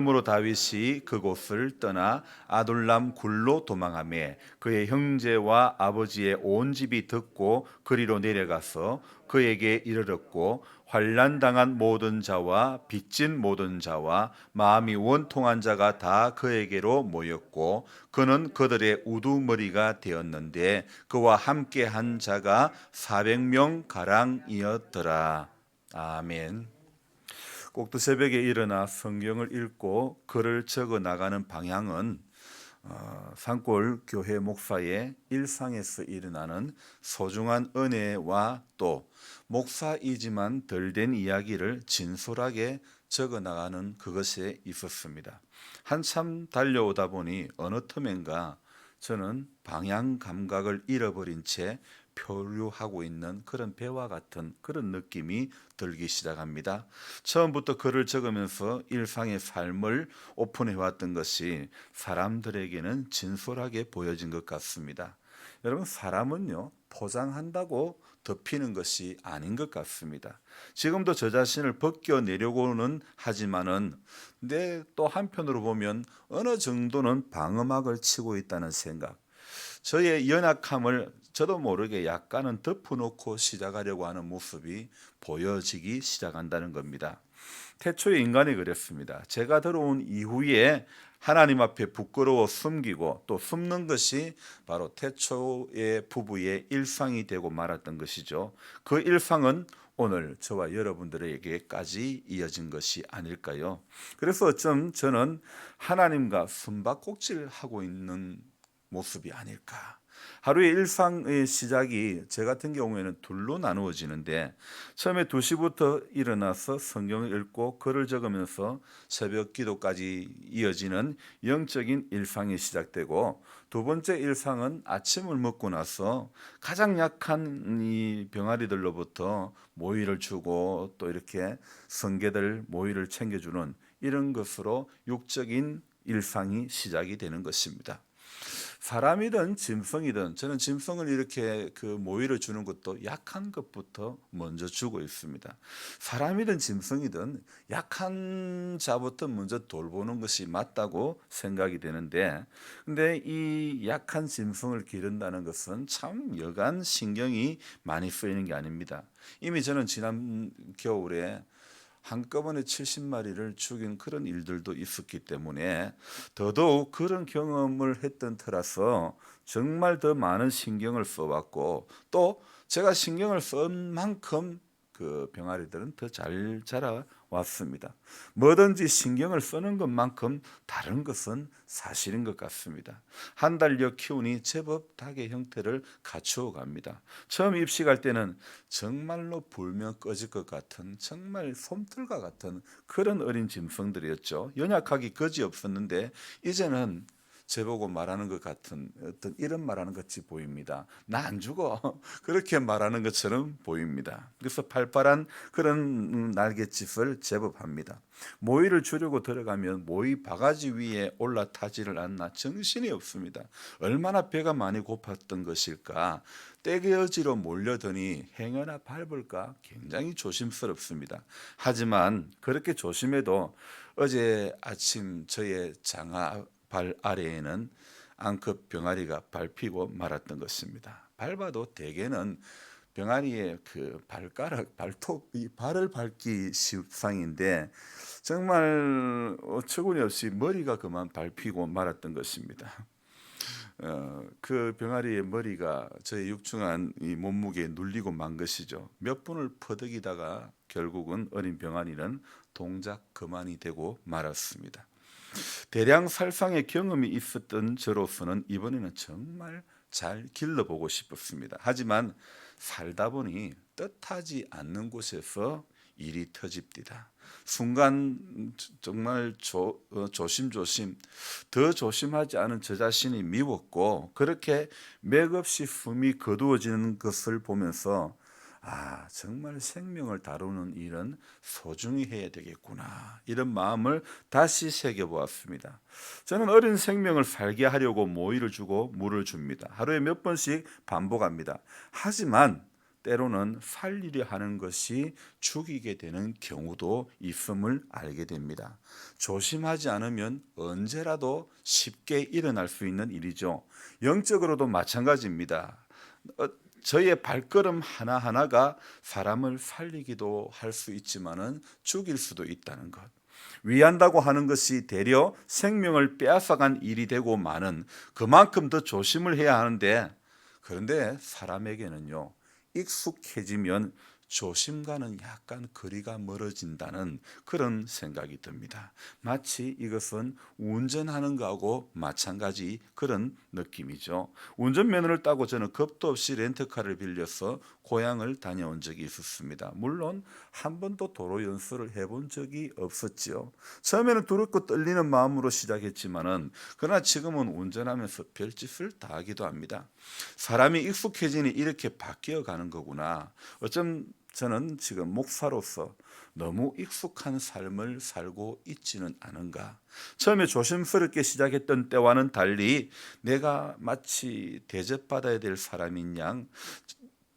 그러므로 다윗이 그곳을 떠나 아둘람 굴로 도망하며 그의 형제와 아버지의 온 집이 듣고 그리로 내려가서 그에게 이르렀고 환난당한 모든 자와 빚진 모든 자와 마음이 원통한 자가 다 그에게로 모였고 그는 그들의 우두머리가 되었는데 그와 함께 한 자가 400명 가량이었더라. 아멘. 꼭두 새벽에 일어나 성경을 읽고 글을 적어 나가는 방향은 산골 교회 목사의 일상에서 일어나는 소중한 은혜와 또 목사이지만 덜 된 이야기를 진솔하게 적어 나가는 그것에 있었습니다. 한참 달려오다 보니 어느 틈엔가 저는 방향 감각을 잃어버린 채 표류하고 있는 그런 배와 같은 그런 느낌이 들기 시작합니다. 처음부터 글을 적으면서 일상의 삶을 오픈해 왔던 것이 사람들에게는 진솔하게 보여진 것 같습니다. 여러분, 사람은요, 포장한다고 덮이는 것이 아닌 것 같습니다. 지금도 저 자신을 벗겨내려고는 하지만은 내 또 한편으로 보면 어느 정도는 방어막을 치고 있다는 생각, 저의 연약함을 저도 모르게 약간은 덮어놓고 시작하려고 하는 모습이 보여지기 시작한다는 겁니다. 태초에 인간이 그랬습니다. 제가 들어온 이후에 하나님 앞에 부끄러워 숨기고 또 숨는 것이 바로 태초의 부부의 일상이 되고 말았던 것이죠. 그 일상은 오늘 저와 여러분들에게까지 이어진 것이 아닐까요? 그래서 어쩜 저는 하나님과 숨바꼭질하고 있는 모습이 아닐까. 하루의 일상의 시작이 저 같은 경우에는 둘로 나누어지는데, 처음에 2시부터 일어나서 성경을 읽고 글을 적으면서 새벽 기도까지 이어지는 영적인 일상이 시작되고, 두 번째 일상은 아침을 먹고 나서 가장 약한 이 병아리들로부터 모이를 주고 또 이렇게 성게들 모이를 챙겨주는 이런 것으로 육적인 일상이 시작이 되는 것입니다. 사람이든 짐승이든 저는 짐승을 이렇게 그 모이를 주는 것도 약한 것부터 먼저 주고 있습니다. 사람이든 짐승이든 약한 자부터 먼저 돌보는 것이 맞다고 생각이 되는데, 근데 이 약한 짐승을 기른다는 것은 참 여간 신경이 많이 쓰이는 게 아닙니다. 이미 저는 지난 겨울에 한꺼번에 70마리를 죽인 그런 일들도 있었기 때문에 더더욱 그런 경험을 했던 터라서 정말 더 많은 신경을 써왔고, 또 제가 신경을 쓴 만큼 그 병아리들은 더 잘 자라왔습니다. 뭐든지 신경을 쓰는 것만큼 다른 것은 사실인 것 같습니다. 한 달여 키우니 제법 닭의 형태를 갖추어 갑니다. 처음 입식할 때는 정말로 불면 꺼질 것 같은 정말 솜털과 같은 그런 어린 짐승들이었죠. 연약하기 거지없었는데 이제는 저보고 말하는 것 같은 어떤 이런 말하는 것 같이 보입니다. 나 안 죽어. 그렇게 말하는 것처럼 보입니다. 그래서 팔팔한 그런 날갯짓을 제법 합니다. 모이를 주려고 들어가면 모이 바가지 위에 올라타지를 않나 정신이 없습니다. 얼마나 배가 많이 고팠던 것일까. 떼개어지로 몰려드니 행여나 밟을까 굉장히 조심스럽습니다. 하지만 그렇게 조심해도 어제 아침 저의 장화 발 아래에는 앙컷 병아리가 밟히고 말았던 것입니다. 밟아도 대개는 병아리의 그 발가락, 발톱, 이 발을 밟기 십상인데 정말 어처구니 없이 머리가 그만 밟히고 말았던 것입니다. 그 병아리의 머리가 저의 육중한 이 몸무게에 눌리고 만 것이죠. 몇 분을 퍼덕이다가 결국은 어린 병아리는 동작 그만이 되고 말았습니다. 대량 살상의 경험이 있었던 저로서는 이번에는 정말 잘 길러보고 싶었습니다. 하지만 살다 보니 뜻하지 않는 곳에서 일이 터집니다. 순간 정말 조심조심 더 조심하지 않은 저 자신이 미웠고, 그렇게 맥없이 숨이 거두어지는 것을 보면서 정말 생명을 다루는 일은 소중히 해야 되겠구나, 이런 마음을 다시 새겨보았습니다. 저는 어린 생명을 살게 하려고 모이를 주고 물을 줍니다. 하루에 몇 번씩 반복합니다. 하지만 때로는 살리려 하는 것이 죽이게 되는 경우도 있음을 알게 됩니다. 조심하지 않으면 언제라도 쉽게 일어날 수 있는 일이죠. 영적으로도 마찬가지입니다. 저희의 발걸음 하나하나가 사람을 살리기도 할 수 있지만은 죽일 수도 있다는 것. 위한다고 하는 것이 되려 생명을 빼앗아간 일이 되고 마는, 그만큼 더 조심을 해야 하는데, 그런데 사람에게는요, 익숙해지면 조심과는 약간 거리가 멀어진다는 그런 생각이 듭니다. 마치 이것은 운전하는 거하고 마찬가지 그런 느낌이죠. 운전면허를 따고 저는 겁도 없이 렌트카를 빌려서 고향을 다녀온 적이 있었습니다. 물론 한 번도 도로 연수를 해본 적이 없었지요. 처음에는 두렵고 떨리는 마음으로 시작했지만은, 그러나 지금은 운전하면서 별짓을 다 하기도 합니다. 사람이 익숙해지니 이렇게 바뀌어 가는 거구나. 어쩜 저는 지금 목사로서 너무 익숙한 삶을 살고 있지는 않은가. 처음에 조심스럽게 시작했던 때와는 달리 내가 마치 대접받아야 될 사람인 양,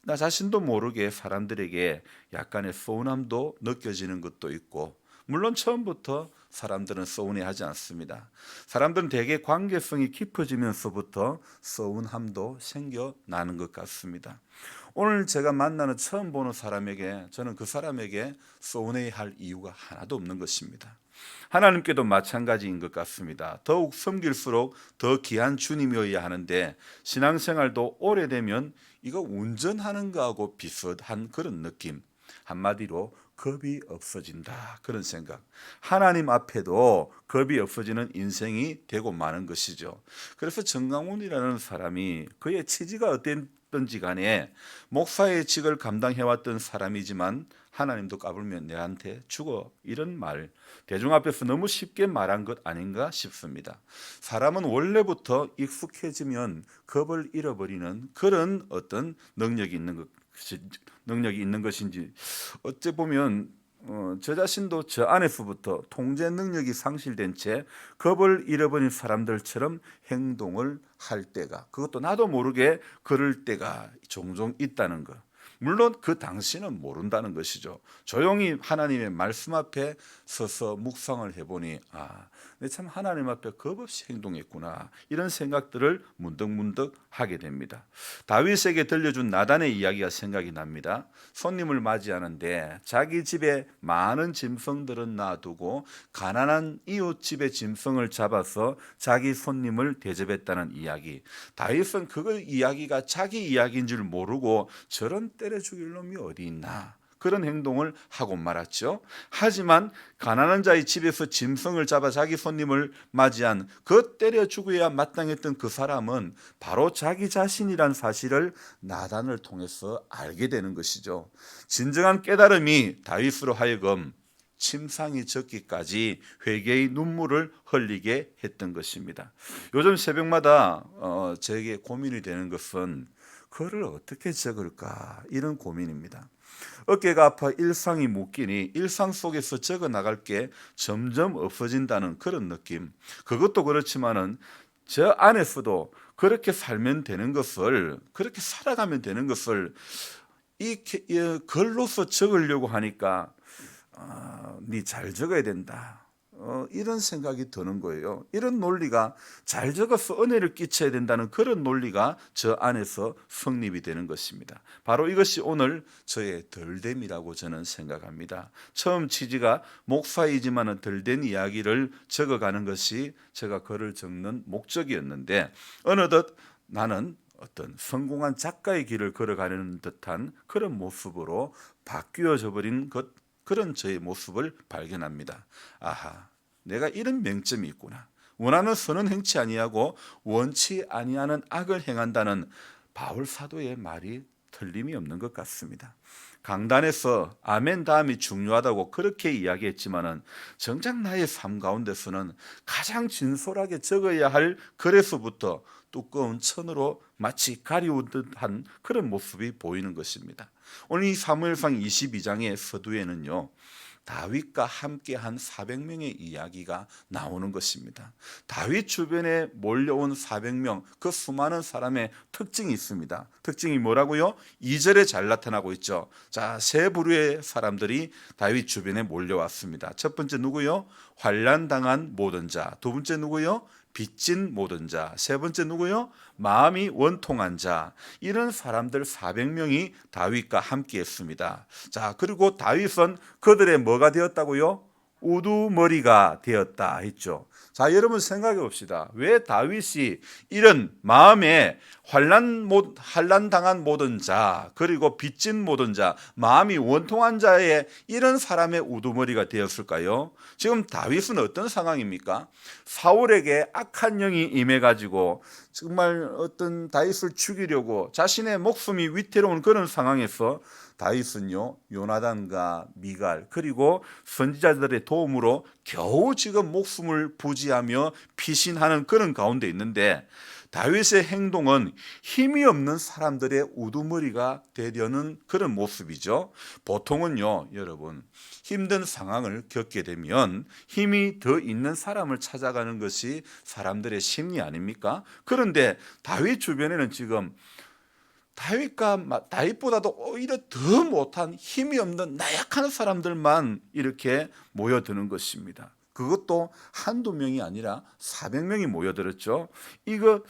나 자신도 모르게 사람들에게 약간의 서운함도 느껴지는 것도 있고, 물론 처음부터 사람들은 서운해하지 않습니다. 사람들은 대개 관계성이 깊어지면서부터 서운함도 생겨나는 것 같습니다. 오늘 제가 만나는 처음 보는 사람에게 저는 그 사람에게 서운해할 이유가 하나도 없는 것입니다. 하나님께도 마찬가지인 것 같습니다. 더욱 섬길수록 더 귀한 주님이어야 하는데, 신앙생활도 오래되면 이거 운전하는 거하고 비슷한 그런 느낌, 한마디로 겁이 없어진다, 그런 생각. 하나님 앞에도 겁이 없어지는 인생이 되고 마는 것이죠. 그래서 정강훈이라는 사람이 그의 취지가 어땠든지 간에 목사의 직을 감당해왔던 사람이지만 하나님도 까불면 내한테 죽어, 이런 말 대중 앞에서 너무 쉽게 말한 것 아닌가 싶습니다. 사람은 원래부터 익숙해지면 겁을 잃어버리는 그런 어떤 능력이 있는 것인지, 어째 보면 저 자신도 저 안에서부터 통제 능력이 상실된 채 겁을 잃어버린 사람들처럼 행동을 할 때가, 그것도 나도 모르게 그럴 때가 종종 있다는 것. 물론 그 당시는 모른다는 것이죠. 조용히 하나님의 말씀 앞에 서서 묵상을 해보니, 내가 참 하나님 앞에 겁없이 행동했구나, 이런 생각들을 문득문득 하게 됩니다. 다윗에게 들려준 나단의 이야기가 생각이 납니다. 손님을 맞이하는데 자기 집에 많은 짐승들은 놔두고 가난한 이웃 집의 짐승을 잡아서 자기 손님을 대접했다는 이야기. 다윗은 그 이야기가 자기 이야기인 줄 모르고 저런 때려 죽일 놈이 어디 있나, 그런 행동을 하고 말았죠. 하지만 가난한 자의 집에서 짐승을 잡아 자기 손님을 맞이한 그 때려 죽어야 마땅했던 그 사람은 바로 자기 자신이란 사실을 나단을 통해서 알게 되는 것이죠. 진정한 깨달음이 다윗으로 하여금 침상이 젖기까지 회개의 눈물을 흘리게 했던 것입니다. 요즘 새벽마다 제게 고민이 되는 것은 글을 어떻게 적을까, 이런 고민입니다. 어깨가 아파 일상이 묶이니 일상 속에서 적어 나갈 게 점점 없어진다는 그런 느낌. 그것도 그렇지만은 저 안에서도 그렇게 살면 되는 것을, 그렇게 살아가면 되는 것을 이 글로서 적으려고 하니까 네 잘 적어야 된다, 이런 생각이 드는 거예요. 이런 논리가, 잘 적어서 은혜를 끼쳐야 된다는 그런 논리가 저 안에서 성립이 되는 것입니다. 바로 이것이 오늘 저의 덜됨이라고 저는 생각합니다. 처음 취지가 목사이지만 덜된 이야기를 적어가는 것이 제가 글을 적는 목적이었는데, 어느덧 나는 어떤 성공한 작가의 길을 걸어가는 듯한 그런 모습으로 바뀌어져 버린 그런 저의 모습을 발견합니다. 아하, 내가 이런 맹점이 있구나. 원하는 선은 행치 아니하고 원치 아니하는 악을 행한다는 바울 사도의 말이 틀림이 없는 것 같습니다. 강단에서 아멘 다음이 중요하다고 그렇게 이야기했지만은, 정작 나의 삶 가운데서는 가장 진솔하게 적어야 할 글에서부터 두꺼운 천으로 마치 가리운 듯한 그런 모습이 보이는 것입니다. 오늘 이 사무엘상 22장의 서두에는요, 다윗과 함께한 400명의 이야기가 나오는 것입니다. 다윗 주변에 몰려온 400명, 그 수많은 사람의 특징이 있습니다. 특징이 뭐라고요? 2절에 잘 나타나고 있죠. 자, 세 부류의 사람들이 다윗 주변에 몰려왔습니다. 첫 번째 누구요? 환난당한 모든 자. 두 번째 누구요? 빚진 모든 자. 세 번째 누구요? 마음이 원통한 자. 이런 사람들 400명이 다윗과 함께 했습니다. 자, 그리고 다윗은 그들의 뭐가 되었다고요? 우두머리가 되었다 했죠. 자, 여러분 생각해 봅시다. 왜 다윗이 이런 마음에 환난 당한 모든 자, 그리고 빚진 모든 자, 마음이 원통한 자의 이런 사람의 우두머리가 되었을까요? 지금 다윗은 어떤 상황입니까? 사울에게 악한 영이 임해 가지고 정말 어떤 다윗을 죽이려고 자신의 목숨이 위태로운 그런 상황에서 다윗은요, 요나단과 미갈 그리고 선지자들의 도움으로 겨우 지금 목숨을 부지하며 피신하는 그런 가운데 있는데, 다윗의 행동은 힘이 없는 사람들의 우두머리가 되려는 그런 모습이죠. 보통은요, 여러분, 힘든 상황을 겪게 되면 힘이 더 있는 사람을 찾아가는 것이 사람들의 심리 아닙니까? 그런데 다윗 주변에는 지금 다윗보다도 오히려 더 못한 힘이 없는 나약한 사람들만 이렇게 모여드는 것입니다. 그것도 한두 명이 아니라 400명이 모여들었죠. 이거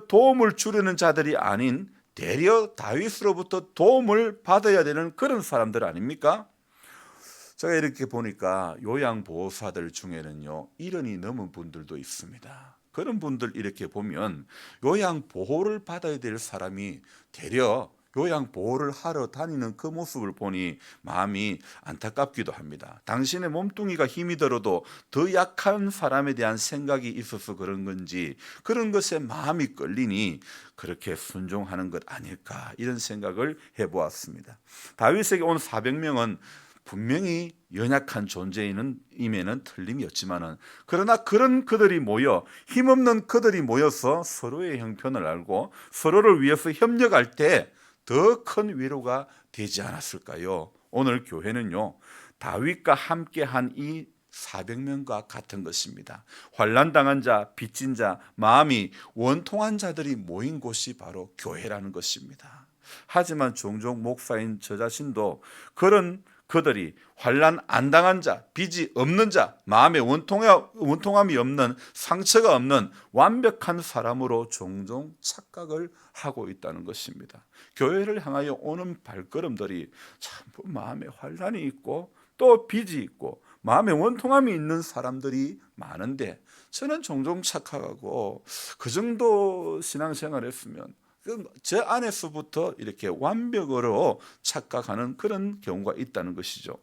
도움을 주려는 자들이 아닌 되려 다윗으로부터 도움을 받아야 되는 그런 사람들 아닙니까? 제가 이렇게 보니까 요양보호사들 중에는요, 1년이 넘은 분들도 있습니다. 그런 분들 이렇게 보면 요양보호를 받아야 될 사람이 되려 요양보호를 하러 다니는 그 모습을 보니 마음이 안타깝기도 합니다. 당신의 몸뚱이가 힘이 들어도 더 약한 사람에 대한 생각이 있어서 그런 건지 그런 것에 마음이 끌리니 그렇게 순종하는 것 아닐까, 이런 생각을 해보았습니다. 다윗에게 온 400명은 분명히 연약한 존재임에는 틀림이 없지만은, 그러나 그런 그들이 모여 힘없는 그들이 모여서 서로의 형편을 알고 서로를 위해서 협력할 때 더 큰 위로가 되지 않았을까요? 오늘 교회는요, 다윗과 함께한 이 400명과 같은 것입니다. 환난당한 자, 빚진 자, 마음이 원통한 자들이 모인 곳이 바로 교회라는 것입니다. 하지만 종종 목사인 저 자신도 그런 그들이 환난 안 당한 자, 빚이 없는 자, 마음에 원통함이 없는, 상처가 없는 완벽한 사람으로 종종 착각을 하고 있다는 것입니다. 교회를 향하여 오는 발걸음들이 참 마음에 환난이 있고 또 빚이 있고 마음에 원통함이 있는 사람들이 많은데, 저는 종종 착각하고 그 정도 신앙생활을 했으면 제 안에서부터 이렇게 완벽으로 착각하는 그런 경우가 있다는 것이죠.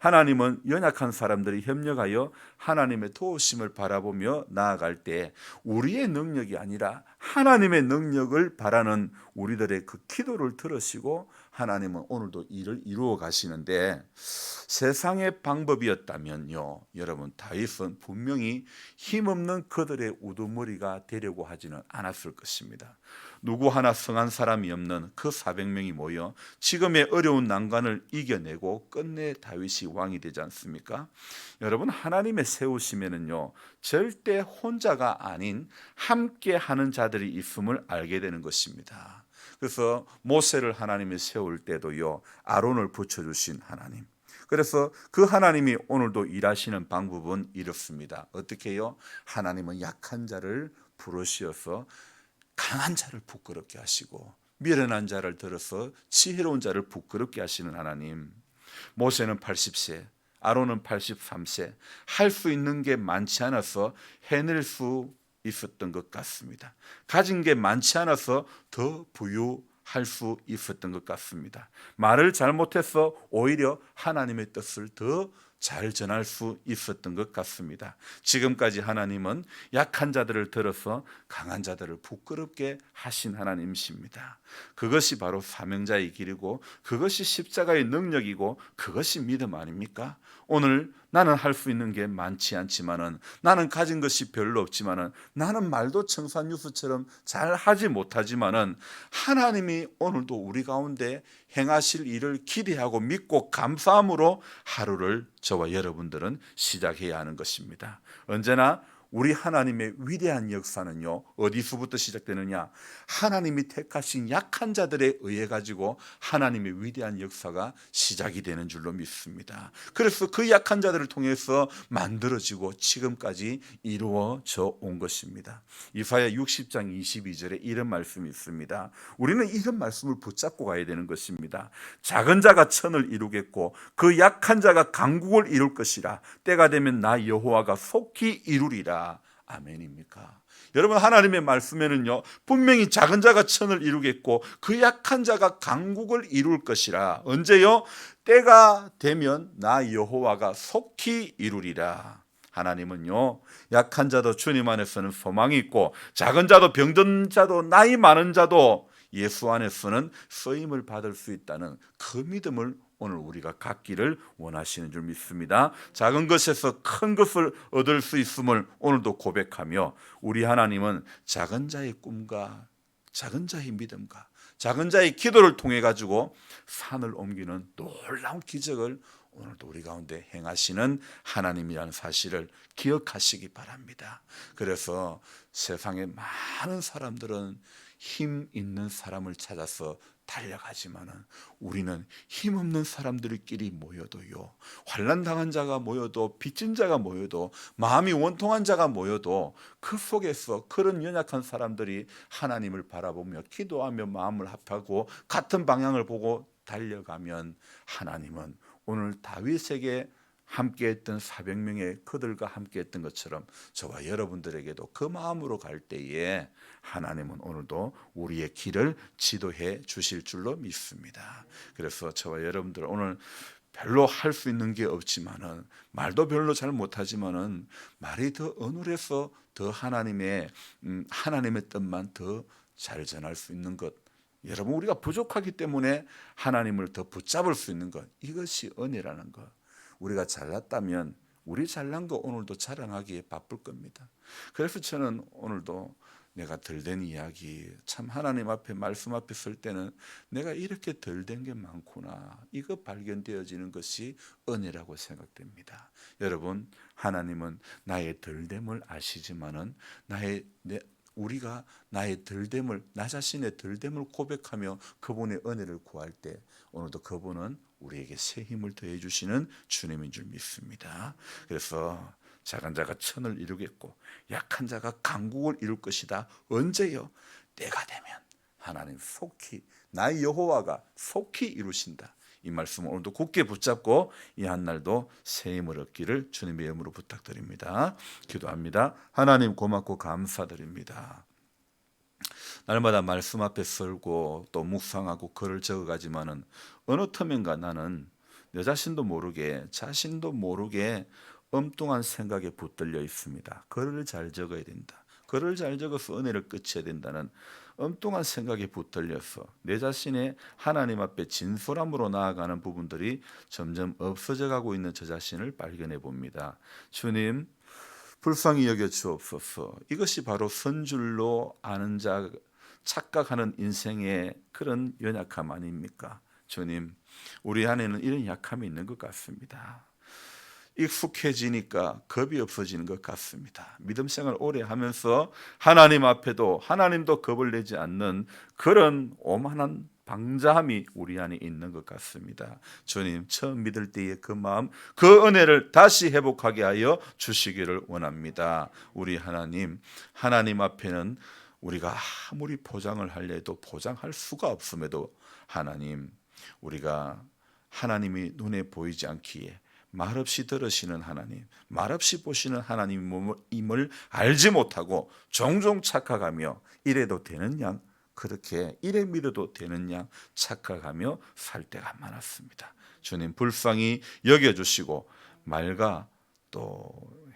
하나님은 연약한 사람들이 협력하여 하나님의 도우심을 바라보며 나아갈 때 우리의 능력이 아니라 하나님의 능력을 바라는 우리들의 그 기도를 들으시고 하나님은 오늘도 일을 이루어 가시는데, 세상의 방법이었다면요, 여러분, 다윗은 분명히 힘없는 그들의 우두머리가 되려고 하지는 않았을 것입니다. 누구 하나 성한 사람이 없는 그 400명이 모여 지금의 어려운 난관을 이겨내고 끝내 다윗이 왕이 되지 않습니까? 여러분, 하나님의 세우심에는요, 절대 혼자가 아닌 함께 하는 자들이 있음을 알게 되는 것입니다. 그래서 모세를 하나님이 세울 때도요, 아론을 붙여주신 하나님, 그래서 그 하나님이 오늘도 일하시는 방법은 이렇습니다. 어떻게 해요? 하나님은 약한 자를 부르시어서 강한 자를 부끄럽게 하시고 미련한 자를 들어서 지혜로운 자를 부끄럽게 하시는 하나님. 모세는 80세, 아론은 83세, 할 수 있는 게 많지 않아서 해낼 수 있었던 것 같습니다. 가진 게 많지 않아서 더 부유할 수 있었던 것 같습니다. 말을 잘못해서 오히려 하나님의 뜻을 더 잘 전할 수 있었던 것 같습니다. 지금까지 하나님은 약한 자들을 들어서 강한 자들을 부끄럽게 하신 하나님이십니다. 그것이 바로 사명자의 길이고 그것이 십자가의 능력이고 그것이 믿음 아닙니까? 오늘 나는 할 수 있는 게 많지 않지만은, 나는 가진 것이 별로 없지만은, 나는 말도 청산유수처럼 잘 하지 못하지만은, 하나님이 오늘도 우리 가운데 행하실 일을 기대하고 믿고 감사함으로 하루를 저와 여러분들은 시작해야 하는 것입니다. 언제나 우리 하나님의 위대한 역사는요, 어디서부터 시작되느냐? 하나님이 택하신 약한 자들에 의해 가지고 하나님의 위대한 역사가 시작이 되는 줄로 믿습니다. 그래서 그 약한 자들을 통해서 만들어지고 지금까지 이루어져 온 것입니다. 이사야 60장 22절에 이런 말씀이 있습니다. 우리는 이런 말씀을 붙잡고 가야 되는 것입니다. 작은 자가 천을 이루겠고 그 약한 자가 강국을 이룰 것이라. 때가 되면 나 여호와가 속히 이루리라. 아멘입니까? 여러분, 하나님의 말씀에는요, 분명히 작은 자가 천을 이루겠고 그 약한 자가 강국을 이룰 것이라. 언제요? 때가 되면 나 여호와가 속히 이루리라. 하나님은요, 약한 자도 주님 안에서는 소망이 있고, 작은 자도 병든 자도 나이 많은 자도 예수 안에서는 쓰임을 받을 수 있다는 그 믿음을 오늘 우리가 갖기를 원하시는 줄 믿습니다. 작은 것에서 큰 것을 얻을 수 있음을 오늘도 고백하며, 우리 하나님은 작은 자의 꿈과 작은 자의 믿음과 작은 자의 기도를 통해 가지고 산을 옮기는 놀라운 기적을 오늘도 우리 가운데 행하시는 하나님이라는 사실을 기억하시기 바랍니다. 그래서 세상에 많은 사람들은 힘 있는 사람을 찾아서 달려가지만은, 우리는 힘없는 사람들끼리 모여도요, 환난 당한 자가 모여도, 빚진 자가 모여도, 마음이 원통한 자가 모여도 그 속에서 그런 연약한 사람들이 하나님을 바라보며 기도하며 마음을 합하고 같은 방향을 보고 달려가면, 하나님은 오늘 다윗에게 함께했던 400명의 그들과 함께했던 것처럼 저와 여러분들에게도 그 마음으로 갈 때에 하나님은 오늘도 우리의 길을 지도해 주실 줄로 믿습니다. 그래서 저와 여러분들 오늘 별로 할 수 있는 게 없지만은, 말도 별로 잘 못하지만은 말이 더 어눌해서 더 하나님의 뜻만 더 잘 전할 수 있는 것, 여러분, 우리가 부족하기 때문에 하나님을 더 붙잡을 수 있는 것, 이것이 은혜라는 것. 우리가 잘났다면 우리 잘난 거 오늘도 자랑하기에 바쁠 겁니다. 그래서 저는 오늘도 내가 덜된 이야기, 참 하나님 앞에 말씀 앞에 설 때는 내가 이렇게 덜된 게 많구나, 이거 발견되어지는 것이 은혜라고 생각됩니다. 여러분, 하나님은 나의 덜됨을 아시지만은 우리가 나의 덜됨을, 나 자신의 덜됨을 고백하며 그분의 은혜를 구할 때 오늘도 그분은 우리에게 새 힘을 더해 주시는 주님인 줄 믿습니다. 그래서 작은 자가 천을 이루겠고 약한 자가 강국을 이룰 것이다. 언제요? 때가 되면 하나님 속히, 나의 여호와가 속히 이루신다. 이 말씀을 오늘도 굳게 붙잡고 이 한날도 새 힘을 얻기를 주님의 이름으로 부탁드립니다. 기도합니다. 하나님, 고맙고 감사드립니다. 날마다 말씀 앞에 설고 또 묵상하고 글을 적어가지만은 어느 틈인가 나는 내 자신도 모르게 엉뚱한 생각에 붙들려 있습니다. 글을 잘 적어야 된다, 글을 잘 적어서 은혜를 끼쳐야 된다는 엉뚱한 생각에 붙들려서 내 자신의 하나님 앞에 진솔함으로 나아가는 부분들이 점점 없어져 가고 있는 저 자신을 발견해 봅니다. 주님, 불쌍히 여겨 주옵소서. 이것이 바로 선줄로 아는 자 착각하는 인생의 그런 연약함 아닙니까? 주님, 우리 안에는 이런 약함이 있는 것 같습니다. 익숙해지니까 겁이 없어지는 것 같습니다. 믿음 생활 오래 하면서 하나님 앞에도 하나님도 겁을 내지 않는 그런 오만한 방자함이 우리 안에 있는 것 같습니다. 주님, 처음 믿을 때의 그 마음, 그 은혜를 다시 회복하게 하여 주시기를 원합니다. 우리 하나님 앞에는 우리가 아무리 포장을 하려 해도 포장할 수가 없음에도 하나님, 우리가 하나님이 눈에 보이지 않기에 말없이 들으시는 하나님, 말없이 보시는 하나님임을 알지 못하고 종종 착각하며 이래도 되는 양, 그렇게 이래 믿어도 되는 양 착각하며 살 때가 많았습니다. 주님, 불쌍히 여겨주시고 말과 또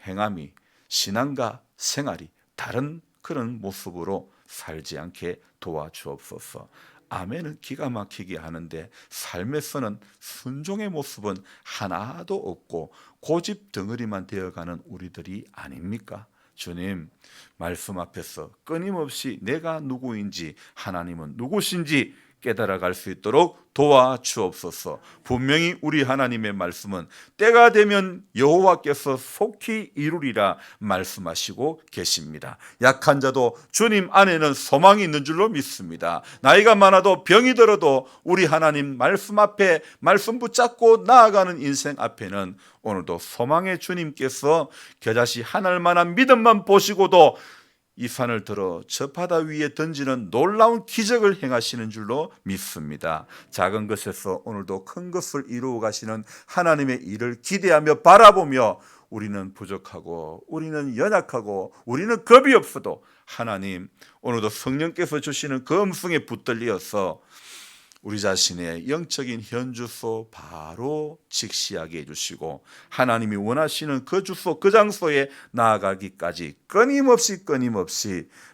행함이, 신앙과 생활이 다른 그런 모습으로 살지 않게 도와주옵소서. 아멘은 기가 막히게 하는데 삶에서는 순종의 모습은 하나도 없고 고집 덩어리만 되어가는 우리들이 아닙니까? 주님 말씀 앞에서 끊임없이 내가 누구인지 하나님은 누구신지 깨달아갈 수 있도록 도와주옵소서. 분명히 우리 하나님의 말씀은 때가 되면 여호와께서 속히 이루리라 말씀하시고 계십니다. 약한 자도 주님 안에는 소망이 있는 줄로 믿습니다. 나이가 많아도 병이 들어도 우리 하나님 말씀 앞에 말씀 붙잡고 나아가는 인생 앞에는 오늘도 소망의 주님께서 겨자씨 하늘 만한 믿음만 보시고도 이 산을 들어 저 바다 위에 던지는 놀라운 기적을 행하시는 줄로 믿습니다. 작은 것에서 오늘도 큰 것을 이루어 가시는 하나님의 일을 기대하며 바라보며 우리는 부족하고 우리는 연약하고 우리는 겁이 없어도 하나님 오늘도 성령께서 주시는 그 음성에 붙들려서 우리 자신의 영적인 현주소 바로 직시하게 해주시고 하나님이 원하시는 그 주소 그 장소에 나아가기까지 끊임없이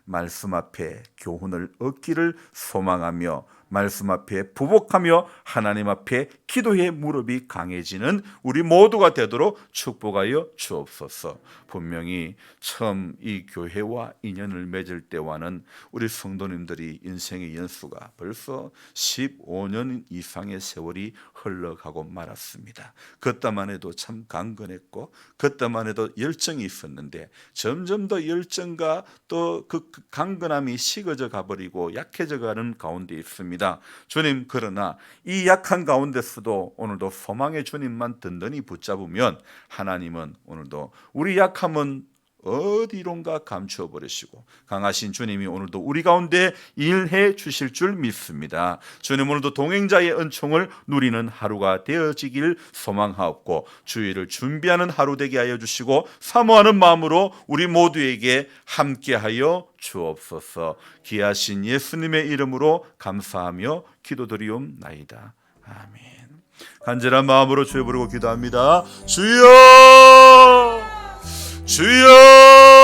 말씀 앞에 교훈을 얻기를 소망하며 말씀 앞에 부복하며 하나님 앞에 기도의 무릎이 강해지는 우리 모두가 되도록 축복하여 주옵소서. 분명히 처음 이 교회와 인연을 맺을 때와는 우리 성도님들이 인생의 연수가 벌써 15년 이상의 세월이 흘러가고 말았습니다. 그때만 해도 참 강건했고 그때만 해도 열정이 있었는데 점점 더 열정과 또 그 강건함이 식어져 가버리고 약해져 가는 가운데 있습니다. 주님, 그러나 이 약한 가운데서도 오늘도 소망의 주님만 든든히 붙잡으면 하나님은 오늘도 우리 약함은 어디론가 감추어 버리시고 강하신 주님이 오늘도 우리 가운데 일해 주실 줄 믿습니다. 주님, 오늘도 동행자의 은총을 누리는 하루가 되어지길 소망하옵고 주의를 준비하는 하루 되게 하여 주시고 사모하는 마음으로 우리 모두에게 함께하여 주옵소서. 귀하신 예수님의 이름으로 감사하며 기도드리옵나이다. 아멘. 간절한 마음으로 주여 부르고 기도합니다. 주여, 주여.